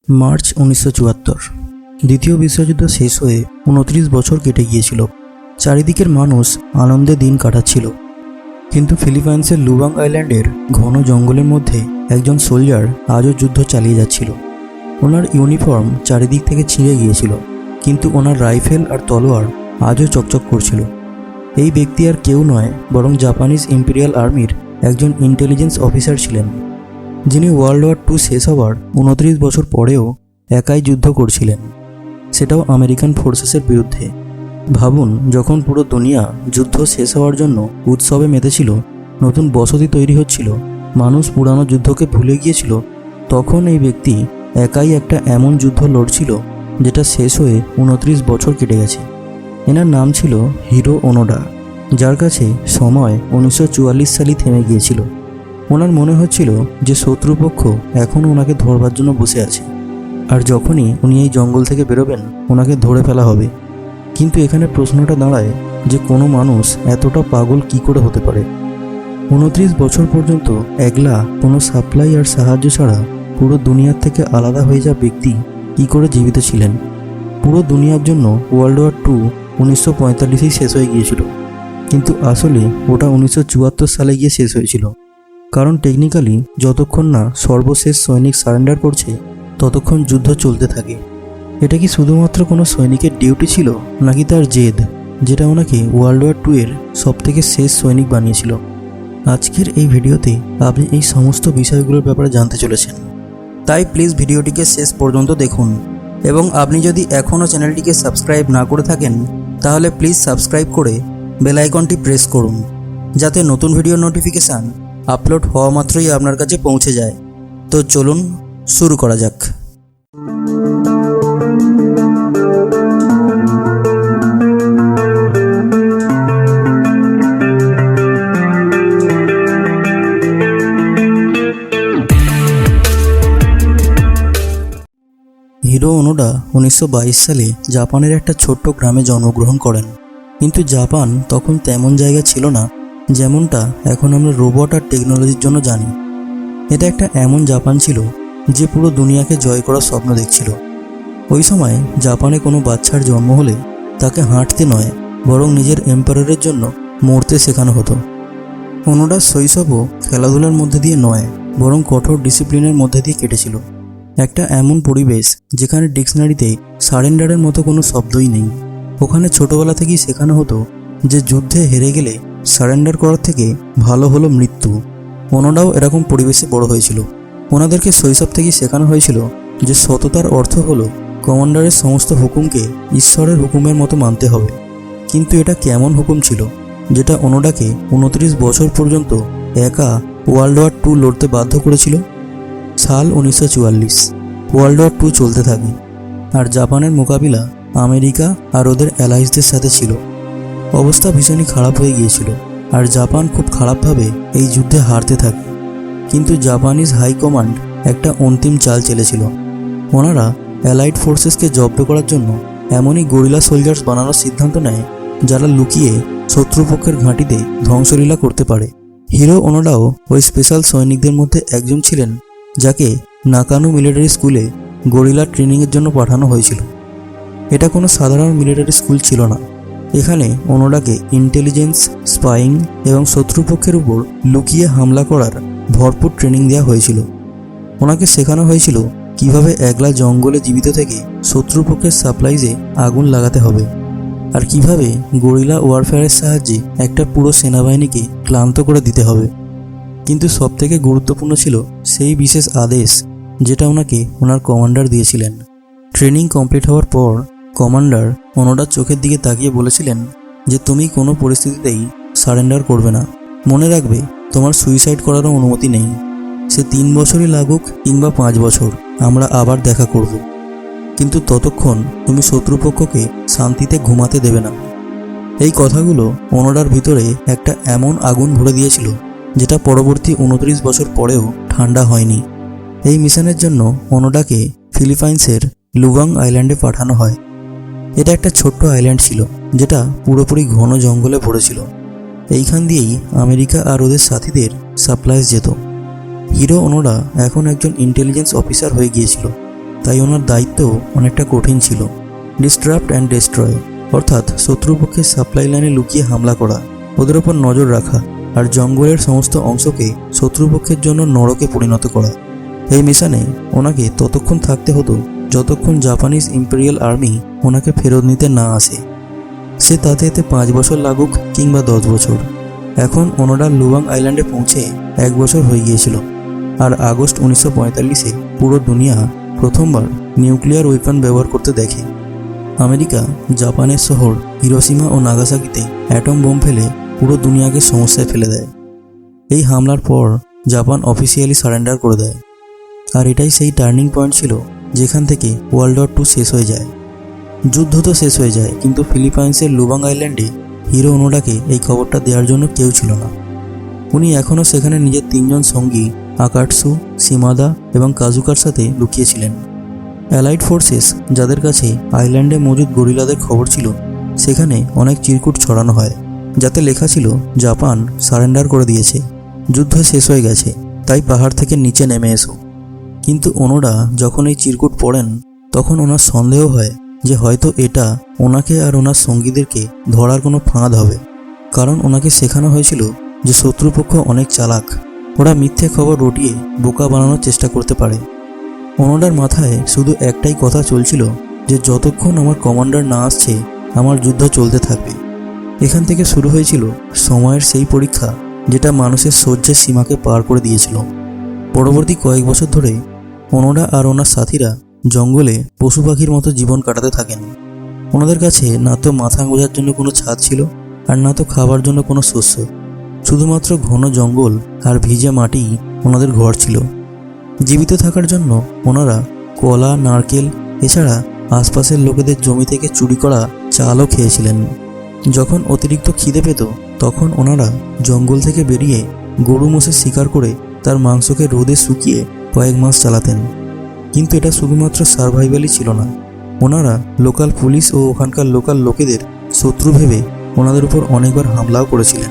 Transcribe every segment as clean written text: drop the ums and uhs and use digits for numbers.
March 1974। দ্বিতীয় বিশ্বযুদ্ধ শেষ হয়ে 29 বছর কেটে গিয়েছিল। চারিদিকের মানুষ আনন্দে দিন কাটাচ্ছিল, কিন্তু ফিলিপাইন্সের লুবাং আইল্যান্ডের ঘন জঙ্গলের মধ্যে একজন সোলজার আজও যুদ্ধ চালিয়ে যাচ্ছিল। ওনার ইউনিফর্ম চারিদিক থেকে ছিঁড়ে গিয়েছিল, কিন্তু ওনার রাইফেল আর তলোয়ার আজও চকচক করছিল। এই ব্যক্তি আর কেউ নয়, বরং জাপানিজ ইম্পেরিয়াল আর্মির একজন ইন্টেলিজেন্স অফিসার ছিলেন, যিনি ওয়ার্ল্ড ওয়ার 2 শেষ হওয়ার 29 বছর পরেও একাই যুদ্ধ করছিলেন, সেটাও আমেরিকান ফোর্সেসের বিরুদ্ধে। ভাবুন, যখন পুরো দুনিয়া যুদ্ধ শেষ হওয়ার জন্য উৎসবে মেতেছিল, নতুন বসতি তৈরি হচ্ছিল, মানুষ পুরানো যুদ্ধকে ভুলে গিয়েছিল, তখন এই ব্যক্তি একাই একটা এমন যুদ্ধ লড়ছিল যেটা শেষ হয়ে 29 বছর কেটে গেছে। এনার নাম ছিল হিরো ওনোডা, যার কাছে সময় 1944 সালে থেমে গিয়েছিল। ওনার মনে হচ্ছিল যে শত্রুপক্ষ এখনও ওনাকে ধরবার জন্য বসে আছে, আর যখনই উনি এই জঙ্গল থেকে বেরোবেন ওনাকে ধরে ফেলা হবে। কিন্তু এখানে প্রশ্নটা দাঁড়ায় যে কোনো মানুষ এতটা পাগল কি করে হতে পারে? 29 বছর পর্যন্ত একলা কোনো সাপ্লাই আর সাহায্য ছাড়া পুরো দুনিয়ার থেকে আলাদা হয়ে যাওয়া ব্যক্তি কি করে জীবিত ছিলেন? পুরো দুনিয়ার জন্য ওয়ার্ল্ড ওয়ার 2 1945-এই শেষ হয়ে গিয়েছিল, কিন্তু আসলে ওটা 1974 সালে গিয়ে শেষ হয়েছিল। কারণ টেকনিক্যালি যতক্ষণ না সর্বশেষ সৈনিক সারেন্ডার করছে ততক্ষণ যুদ্ধ চলতে থাকে। এটা কি শুধুমাত্র কোনো সৈনিকের ডিউটি ছিল, নাকি তার জেদ, যেটা ওনাকে ওয়ার্ল্ড ওয়ার 2 এর সবথেকে শেষ সৈনিক বানিয়েছিল? আজকের এই ভিডিওতে আপনি এই সমস্ত বিষয়গুলোর ব্যাপারে জানতে চলেছেন, তাই প্লিজ ভিডিওটিকে শেষ পর্যন্ত দেখুন। এবং আপনি যদি এখনও চ্যানেলটিকে সাবস্ক্রাইব না করে থাকেন তাহলে প্লিজ সাবস্ক্রাইব করে বেল আইকনটি প্রেস করুন, যাতে নতুন ভিডিও নোটিফিকেশান আপলোড হওয়া মাত্রই আপনার কাছে পৌঁছে যায়। তো চলুন শুরু করা যাক। হিরো ওনোডা 1922 সালে জাপানের একটা ছোট্ট গ্রামে জন্মগ্রহণ করেন। কিন্তু জাপান তখন তেমন জায়গা ছিল না যেমনটা এখন আমরা রোবট আর টেকনোলজির জন্য জানি। এটা একটা এমন জাপান ছিল যে পুরো দুনিয়াকে জয় করার স্বপ্ন দেখছিল। ওই সময় জাপানে কোনো বাচ্চার জন্ম হলে তাকে হাঁটতে নয়, বরং নিজের এম্পায়ারের জন্য মরতে শেখানো হতো। ওনোডার শৈশবও খেলাধুলার মধ্যে দিয়ে নয়, বরং কঠোর ডিসিপ্লিনের মধ্যে দিয়ে কেটেছিল। একটা এমন পরিবেশ যেখানে ডিকশনারিতে সারেন্ডারের মতো কোনো শব্দই নেই। ওখানে ছোটবেলা থেকেই শেখানো হতো যে যুদ্ধে হেরে গেলে সারেন্ডার করার থেকে ভালো হলো মৃত্যু। ওনোডাও এরকম পরিবেশে বড় হয়েছিল। ওনাদেরকে শৈশব থেকেই শেখানো হয়েছিল যে সততার অর্থ হলো কমান্ডারের সমস্ত হুকুমকে ঈশ্বরের হুকুমের মতো মানতে হবে। কিন্তু এটা কেমন হুকুম ছিল যেটা ওনোডাকে 29 বছর পর্যন্ত একা ওয়ার্ল্ড ওয়ার 2 লড়তে বাধ্য করেছিল? সাল 1944। ওয়ার্ল্ড ওয়ার 2 চলতে থাকে, আর জাপানের মোকাবিলা আমেরিকা আর ওদের অ্যালাইসদের সাথে ছিল। অবস্থা ভীষণই খারাপ হয়ে গিয়েছিল, আর জাপান খুব খারাপভাবে এই যুদ্ধে হারতে থাকে। কিন্তু জাপানিজ হাই কমান্ড একটা অন্তিম চাল চেলেছিল। ওনারা অ্যালাইড ফোর্সেসকে জব্দ করার জন্য এমনই গরিলা সোলজার্স বানানোর সিদ্ধান্ত নেয় যারা লুকিয়ে শত্রুপক্ষের ঘাঁটিতে ধ্বংসলীলা করতে পারে। হিরো ওনোডাও ওই স্পেশাল সৈনিকদের মধ্যে একজন ছিলেন, যাকে নাকানো মিলিটারি স্কুলে গরিলা ট্রেনিংয়ের জন্য পাঠানো হয়েছিল। এটা কোনো সাধারণ মিলিটারি স্কুল ছিল না। এখানে ওনোডাকে ইন্টেলিজেন্স, স্পাইং এবং শত্রুপক্ষের উপর লুকিয়ে হামলা করার ভরপুর ট্রেনিং দেওয়া হয়েছিল। ওনাকে শেখানো হয়েছিল কিভাবে একলা জঙ্গলে জীবিত থেকে শত্রুপক্ষের সাপ্লাইজে আগুন লাগাতে হবে, আর কিভাবে গরিলা ওয়ারফেয়ারের সাহায্যে একটা পুরো সেনাবাহিনীকে ক্লান্ত করে দিতে হবে। কিন্তু সবথেকে গুরুত্বপূর্ণ ছিল সেই বিশেষ আদেশ যেটা ওনাকে ওনার কমান্ডার দিয়েছিলেন। ট্রেনিং কমপ্লিট হওয়ার পর কমান্ডার ওনোডার চোখের দিকে তাকিয়ে বলেছিলেন যে তুমি কোনো পরিস্থিতিতেই সারেন্ডার করবে না। মনে রাখবে, তোমার সুইসাইড করারও অনুমতি নেই। সে 3 বছরই লাগুক কিংবা 5 বছর, আমরা আবার দেখা করব, কিন্তু ততক্ষণ তুমি শত্রুপক্ষকে শান্তিতে ঘুমাতে দেবে না। এই কথাগুলো ওনোডার ভিতরে একটা এমন আগুন ভরে দিয়েছিল যেটা পরবর্তী 29 বছর পরেও ঠান্ডা হয়নি। এই মিশনের জন্য ওনোডাকে ফিলিপাইন্সের লুবাং আইল্যান্ডে পাঠানো হয়। এটা একটা ছোট্ট আইল্যান্ড ছিল যেটা পুরোপুরি ঘন জঙ্গলে ভরেছিল। এইখান দিয়েই আমেরিকা আর ওদের সাথীদের সাপ্লাইজ যেত। হিরো ওনোডা এখন একজন ইন্টেলিজেন্স অফিসার হয়ে গিয়েছিল। তাই ওনার দায়িত্ব অনেকটা কঠিন ছিল। ডিস্ট্রাপ্ট অ্যান্ড ডেস্ট্রয়, অর্থাৎ শত্রুপক্ষের সাপ্লাই লাইনে লুকিয়ে হামলা করা, ওদের ওপর নজর রাখা আর জঙ্গলের সমস্ত অংশকে শত্রুপক্ষের জন্য নরকে পরিণত করা। এই মিশনে ওনাকে ততক্ষণ থাকতে হতো যতক্ষণ জাপানিজ ইম্পেরিয়াল আর্মি ওনাকে ফেরত নিতে না আসে। সে তাতে এতে 5 বছর লাগুক কিংবা 10 বছর। এখন ওনোডা লুবাং আইল্যান্ডে পৌঁছে 1 বছর হয়ে গিয়েছিল। আর আগস্ট 1945-এ পুরো দুনিয়া প্রথমবার নিউক্লিয়ার ওয়েপন ব্যবহার করতে দেখে। আমেরিকা জাপানের শহর হিরোশিমা ও নাগাসাকিতে অ্যাটম বোম ফেলে পুরো দুনিয়াকে সমস্যায় ফেলে দেয়। এই হামলার পর জাপান অফিসিয়ালি সারেন্ডার করে দেয়। আর এটাই সেই টার্নিং পয়েন্ট ছিল যেখান থেকে ওয়ার্ল্ড ওয়ার 2 শেষ হয়ে যায়। যুদ্ধ তো শেষ হয়ে যায়, কিন্তু ফিলিপাইন্সের লুবাং আইল্যান্ডে হিরো ওনোডাকে এই খবরটা দেওয়ার জন্য কেউ ছিল না। উনি এখনও সেখানে নিজের 3 জন সঙ্গী আকাটসু, শিমাদা এবং কাজুকার সাথে লুকিয়েছিলেন। অ্যালাইড ফোর্সেস, যাদের কাছে আইল্যান্ডে মজুদ গরিলাদের খবর ছিল, সেখানে অনেক চিরকুট ছড়ানো হয় যাতে লেখা ছিল জাপান সারেন্ডার করে দিয়েছে, যুদ্ধ শেষ হয়ে গেছে, তাই পাহাড় থেকে নিচে নেমে এসো। কিন্তু ওনোডা যখন এই চিরকুট পড়েন তখন ওনার সন্দেহ হয় যে হয়তো এটা ওনাকে আর ওনার সঙ্গীদেরকে ধরার কোনো ফাঁদ হবে। কারণ ওনাকে শেখানো হয়েছিল যে শত্রুপক্ষ অনেক চালাক, ওরা মিথ্যে খবর রটিয়ে বোকা বানানোর চেষ্টা করতে পারে। ওনোডার মাথায় শুধু একটাই কথা চলছিল যে যতক্ষণ আমার কমান্ডার না আসছে আমার যুদ্ধ চলতে থাকবে। এখান থেকে শুরু হয়েছিল সময়ের সেই পরীক্ষা যেটা মানুষের সহ্যের সীমাকে পার করে দিয়েছিল। পরবর্তী কয়েক বছর ধরে ওনোডা আর ওনার সাথীরা জঙ্গলে পশু পাখির মতো জীবন কাটাতে থাকেন। ওনাদের কাছে না তো মাথা গোঁজার জন্য কোনো ছাদ ছিল, আর না তো খাবার জন্য কোনো শস্য। শুধুমাত্র ঘন জঙ্গল আর ভিজে মাটি ওনাদের ঘর ছিল। জীবিত থাকার জন্য ওনারা কলা, নারকেল এছাড়া আশপাশের লোকেদের জমি থেকে চুরি করা চালও খেয়েছিলেন। যখন অতিরিক্ত খিদে পেত তখন ওনারা জঙ্গল থেকে বেরিয়ে গরু মোষের শিকার করে তার মাংসকে রোদে শুকিয়ে কয়েক মাস চালাতেন। কিন্তু এটা শুধুমাত্র সার্ভাইভালই ছিল না, ওনারা লোকাল পুলিশ ও ওখানকার লোকাল লোকেদের শত্রু ভেবে ওনাদের উপর অনেকবার হামলাও করেছিলেন।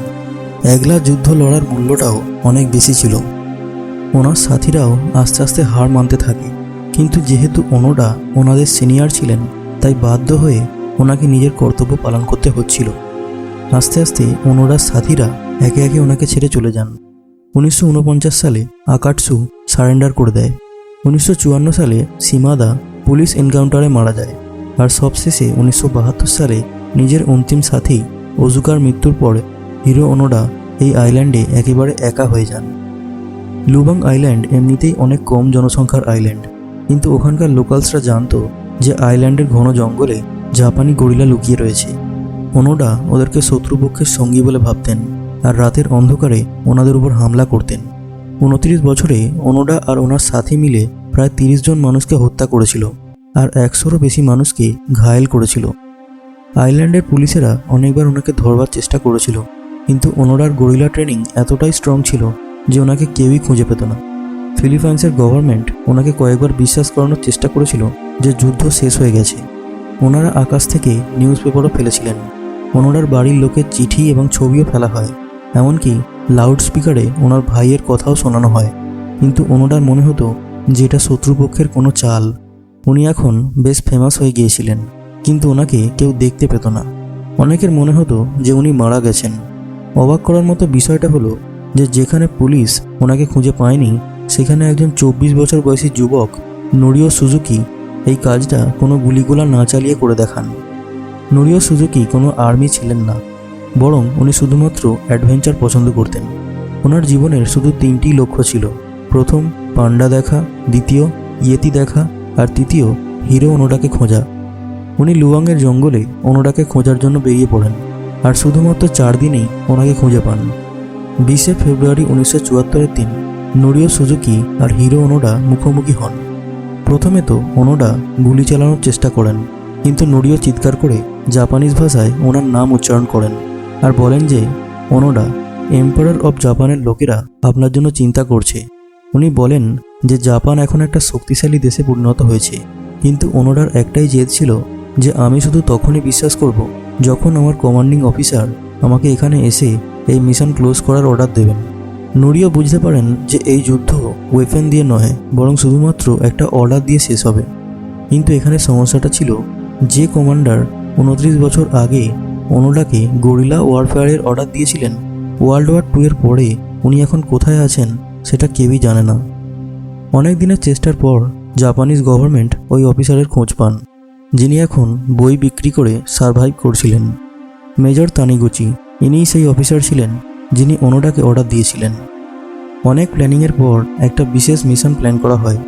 একলা যুদ্ধ লড়ার মূল্যটাও অনেক বেশি ছিল। ওনার সাথীরাও আস্তে আস্তে হার মানতে থাকে, কিন্তু যেহেতু ওনোডা ওনাদের সিনিয়র ছিলেন তাই বাধ্য হয়ে ওনাকে নিজের কর্তব্য পালন করতে হচ্ছিল। আস্তে আস্তে ওনোডার সাথীরা একে একে ওনাকে ছেড়ে চলে যান। 1949 সালে আকাটসু সারেন্ডার করে দেয়। 1954 সালে শিমাদা পুলিশ এনকাউন্টারে মারা যায়। আর সবশেষে 1972 সালে নিজের অন্তিম সাথী ওজুকার মৃত্যুর পর হিরো ওনোডা এই আইল্যান্ডে একেবারে একা হয়ে যান। লুবাং আইল্যান্ড এমনিতেই অনেক কম জনসংখ্যার আইল্যান্ড, কিন্তু ওখানকার লোকালসরা জানতো যে আইল্যান্ডের ঘন জঙ্গলে জাপানি গরিলা লুকিয়ে রয়েছে। ওনোডা ওদেরকে শত্রুপক্ষের সঙ্গী বলে ভাবতেন আর রাতের অন্ধকারে ওনাদের উপর হামলা করতেন। 29 বছরে ওনোডা আর ওনার সাথী মিলে প্রায় 30 জন মানুষকে হত্যা করেছিল আর 100-রও বেশি মানুষকে ঘায়েল করেছিল। আইল্যান্ডের পুলিশেরা অনেকবার ওনাকে ধরবার চেষ্টা করেছিল, কিন্তু ওনোডার গরিলা ট্রেনিং এতটাই স্ট্রং ছিল যে ওনাকে কেউই খুঁজে পেত না। ফিলিপাইন্সের গভর্নমেন্ট ওনাকে কয়েকবার বিশ্বাস করানোর চেষ্টা করেছিল যে যুদ্ধ শেষ হয়ে গেছে। ওনারা আকাশ থেকে নিউজ পেপারও ফেলেছিলেন। ওনোডার বাড়ির লোকের চিঠি এবং ছবিও ফেলা হয়, এমনকি লাউড স্পিকারে ওনার ভাইয়ের কথাও শোনানো হয়। কিন্তু ওনোডার মনে হতো যে এটা শত্রুপক্ষের কোনো চাল। উনি এখন বেশ ফেমাস হয়ে গিয়েছিলেন, কিন্তু ওনাকে কেউ দেখতে পেত না। অনেকের মনে হতো যে উনি মারা গেছেন। অবাক করার মতো বিষয়টা হলো যে যেখানে পুলিশ ওনাকে খুঁজে পায়নি সেখানে একজন 24 বছর বয়সী যুবক নোরিও সুজুকি এই কাজটা কোনো গুলিগোলা না চালিয়ে করে দেখান। নোরিও সুজুকি কোনো আর্মি ছিলেন না, বরং উনি শুধুমাত্র অ্যাডভেঞ্চার পছন্দ করতেন। ওনার জীবনের শুধু 3টি লক্ষ্য ছিল। প্রথম পান্ডা দেখা, দ্বিতীয় ইয়েতি দেখা, আর তৃতীয় হিরো ওনোডাকে খোঁজা। উনি লুবাংয়ের জঙ্গলে ওনোডাকে খোঁজার জন্য বেরিয়ে পড়েন আর শুধুমাত্র 4 দিনেই ওনাকে খুঁজে পান। 20 ফেব্রুয়ারি 1974-এর দিন নোরিও সুজুকি আর হিরো ওনোডা মুখোমুখি হন। প্রথমে তো ওনোডা গুলি চালানোর চেষ্টা করেন, কিন্তু নোরিও চিৎকার করে জাপানিজ ভাষায় ওনার নাম উচ্চারণ করেন আর বলেন যে ওনোডা, এম্পারার অফ জাপানের লোকেরা আপনার জন্য চিন্তা করছে। উনি বলেন যে জাপান এখন একটা শক্তিশালী দেশে পরিণত হয়েছে, কিন্তু ওনোডার একটাই জেদ ছিল যে আমি শুধু তখনই বিশ্বাস করব যখন আমার কমান্ডিং অফিসার আমাকে এখানে এসে এই মিশন ক্লোজ করার অর্ডার দেবেন। নোরিও বুঝতে পারেন যে এই যুদ্ধ ওয়েপেন দিয়ে নয়, বরং শুধুমাত্র একটা অর্ডার দিয়ে শেষ হবে। কিন্তু এখানে সমস্যাটা ছিল, যে কমান্ডার 29 বছর আগে ওনোডাকে গরিলা ওয়ারফেয়ারের অর্ডার দিয়েছিলেন, ওয়ার্ল্ড ওয়ার 2 এর পরে উনি এখন কোথায় আছেন সেটা কেউই জানে না। অনেক দিনের চেষ্টার পর জাপানিজ গভর্নমেন্ট ওই অফিসারের খোঁজ পান, যিনি এখন বই বিক্রি করে সারভাইভ করছিলেন। মেজর তানিগুচি, ইনিই সেই অফিসার ছিলেন যিনি ওনোডাকে অর্ডার দিয়েছিলেন। অনেক প্ল্যানিংয়ের পর একটা বিশেষ মিশন প্ল্যান করা হয়,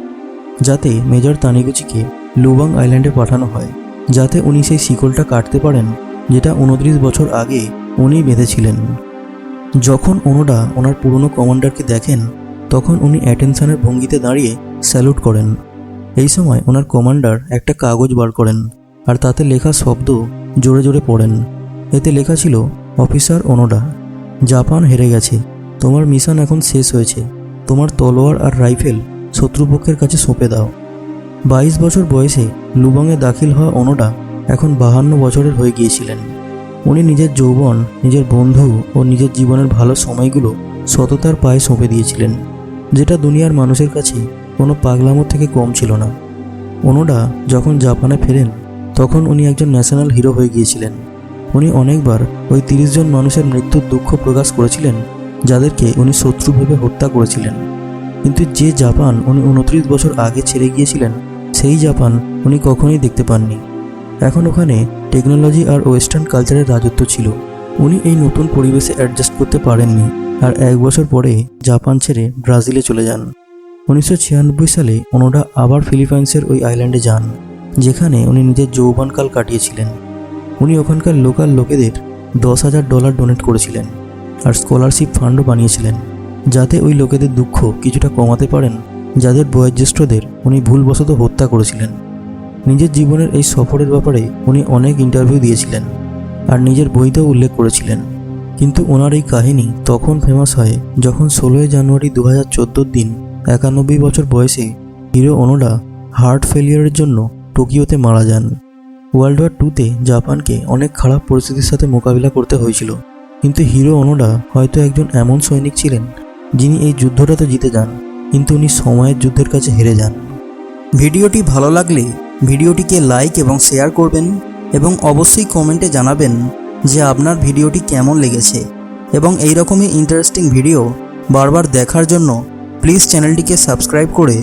যাতে মেজর তানিগুচিকে লুবাং আইল্যান্ডে পাঠানো হয়, যাতে উনি সেই শিকলটা কাটতে পারেন যেটা 29 বছর আগে উনি বেঁধেছিলেন। যখন ওনোডা ওনার পুরনো কমান্ডারকে দেখেন, তখন উনি অ্যাটেনশনের ভঙ্গিতে দাঁড়িয়ে স্যালুট করেন। এই সময় ওনার কমান্ডার একটা কাগজ বার করেন আর তাতে লেখা শব্দ জোরে জোরে পড়েন। এতে লেখা ছিল, অফিসার ওনোডা, জাপান হেরে গেছে, তোমার মিশন এখন শেষ হয়েছে, তোমার তলোয়ার আর রাইফেল শত্রুপক্ষের কাছে সঁপে দাও। 22 বছর বয়সে লুবাংয়ে দাখিল হওয়া ওনোডা এখন 52 বছরের হয়ে গিয়েছিলেন। উনি নিজের যৌবন, নিজের বন্ধু ও নিজের জীবনের ভালো সময়গুলো সততার পায়ে সঁপে দিয়েছিলেন, যেটা দুনিয়ার মানুষের কাছে কোনো পাগলামো থেকে কম ছিল না। ওনোডা যখন জাপানে ফেরেন, তখন উনি একজন ন্যাশনাল হিরো হয়ে গিয়েছিলেন। উনি অনেকবার ওই 30 জন মানুষের মৃত্যুর দুঃখ প্রকাশ করেছিলেন, যাদেরকে উনি শত্রু ভেবে হত্যা করেছিলেন। কিন্তু যে জাপান উনি 29 বছর আগে ছেড়ে গিয়েছিলেন, সেই জাপান উনি কখনোই দেখতে পাননি। এখন ওখানে টেকনোলজি আর ওয়েস্টার্ন কালচারের রাজত্ব ছিল। উনি এই নতুন পরিবেশে অ্যাডজাস্ট করতে পারেননি, আর 1 বছর পরে জাপান ছেড়ে ব্রাজিলে চলে যান। 1996 সালে ওনোডা আবার ফিলিপাইন্সের ওই আইল্যান্ডে যান, যেখানে উনি নিজের যৌবনকাল কাটিয়েছিলেন। উনি ওখানকার লোকাল লোকেদের $10,000 ডোনেট করেছিলেন আর স্কলারশিপ ফান্ডও বানিয়েছিলেন, যাতে ওই লোকেদের দুঃখ কিছুটা কমাতে পারেন, যাদের বয়োজ্যেষ্ঠদের উনি ভুলবশত হত্যা করেছিলেন। নিজের জীবনের এই সফরের ব্যাপারে উনি অনেক ইন্টারভিউ দিয়েছিলেন আর নিজের বইতেও উল্লেখ করেছিলেন। কিন্তু ওনার এই কাহিনী তখন ফেমাস হয় যখন 16 জানুয়ারি 2014 দিন 91 বছর বয়সে হিরো ওনোডা হার্ট ফেলিয়ারের জন্য টোকিওতে মারা যান। ওয়ার্ল্ড ওয়ার 2তে জাপানকে অনেক খারাপ পরিস্থিতির সাথে মোকাবিলা করতে হয়েছিল, কিন্তু হিরো ওনোডা হয়তো একজন এমন সৈনিক ছিলেন যিনি এই যুদ্ধটা তো জিতে যান, কিন্তু উনি সময়ের যুদ্ধের কাছে হেরে যান। ভিডিওটি ভালো লাগলে ভিডিওটিকে লাইক এবং শেয়ার করবেন, এবং অবশ্যই কমেন্টে জানাবেন যে আপনার ভিডিওটি কেমন লেগেছে। এবং এই রকমই ইন্টারেস্টিং ভিডিও বারবার দেখার জন্য প্লিজ চ্যানেলটিকে সাবস্ক্রাইব করে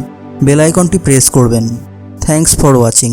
বেল আইকনটি প্রেস করবেন। Thanks for watching.